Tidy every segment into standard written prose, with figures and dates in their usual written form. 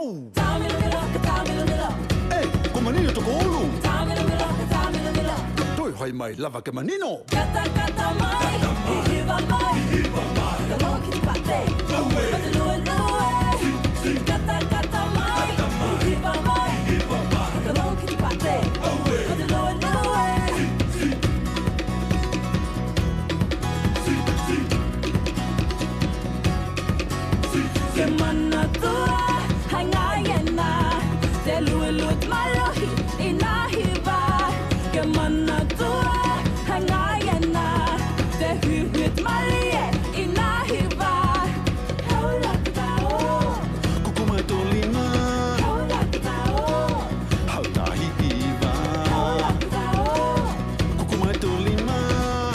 yau. Eh, ko manino to kolu. Toi hai mai lava ke manino. Kata kata mai, hihiva mai, kalong kiti pate, padalua lua. Kata kata mai, hihiva mai, kalong kiti pate, padalua lua. Kemana tua, hangayena, te lulut malohi inahiva. Kemana tua, hangayena, te huhut malie inahiva. Haula katao, Kukuma tolima. haula katao, Hau tahi iwa. haula katao, Kukuma tolima.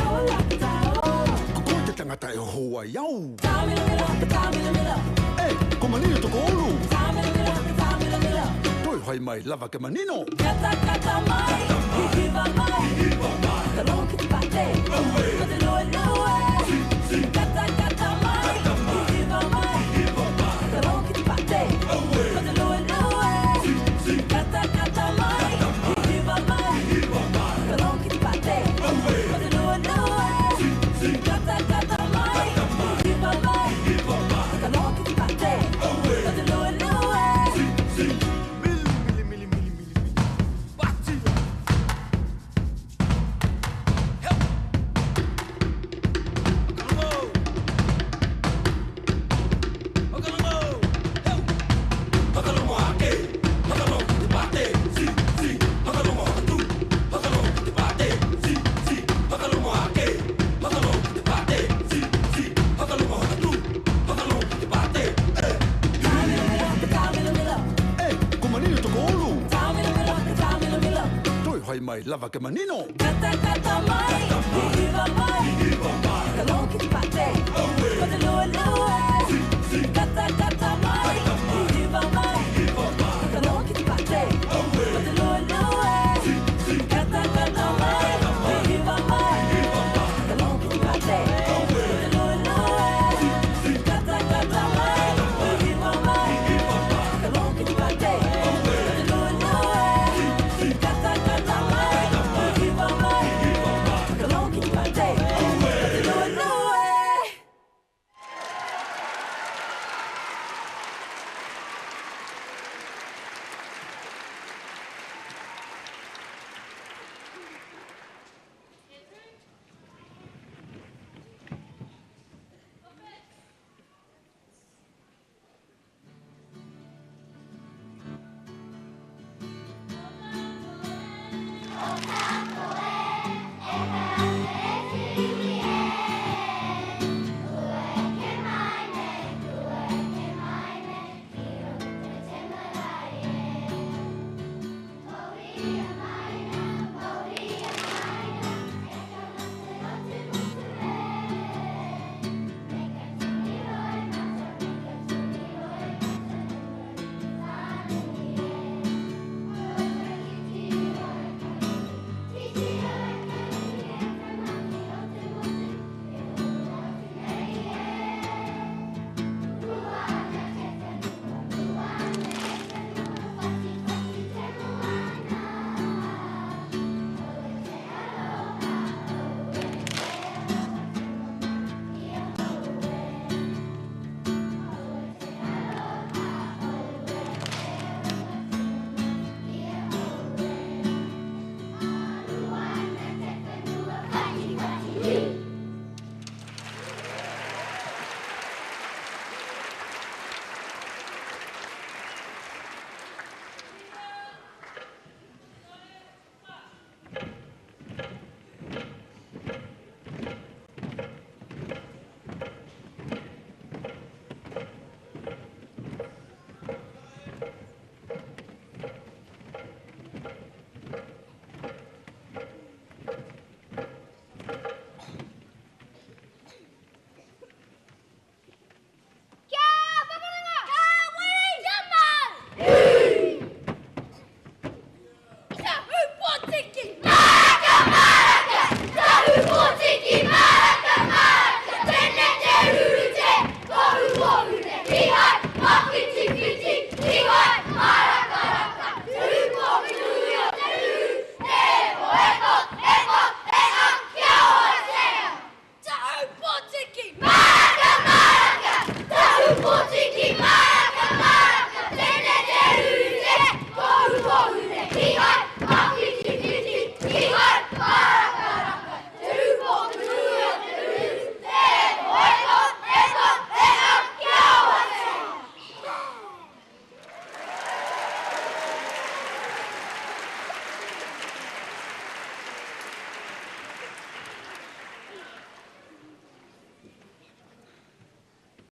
haula katao. Kukuma te tangata e hoa yau. Tamila mila, Eh, ko manino to kolu. tamila mila. Toi hai mai lava ke manino. Kata kata mai, hihiva mai, kalong kiti pate, padalua lua. Kata kata mai, hihiva mai, kalong kiti pate, padalua lua. Kata kata mai, hihiva mai, kalong kiti pate, padalua lua. Kata kata mai, hihiva mai, kalong kiti pate, padalua lua. Eh, ko manino to kolu. Toi hai mai lava ke manino. Kata kata mai, hihiva mai, kalong kiti pate, padalua lua. Kata kata mai, hihiva mai, kalong kiti pate, padalua lua. Kata kata mai, hihiva mai, kalong kiti pate, padalua lua. Kata kata mai, hihiva mai, kalong kiti pate, padalua lua. Kata kata mai, hihiva mai, kalong kiti pate, padalua lua. Oh,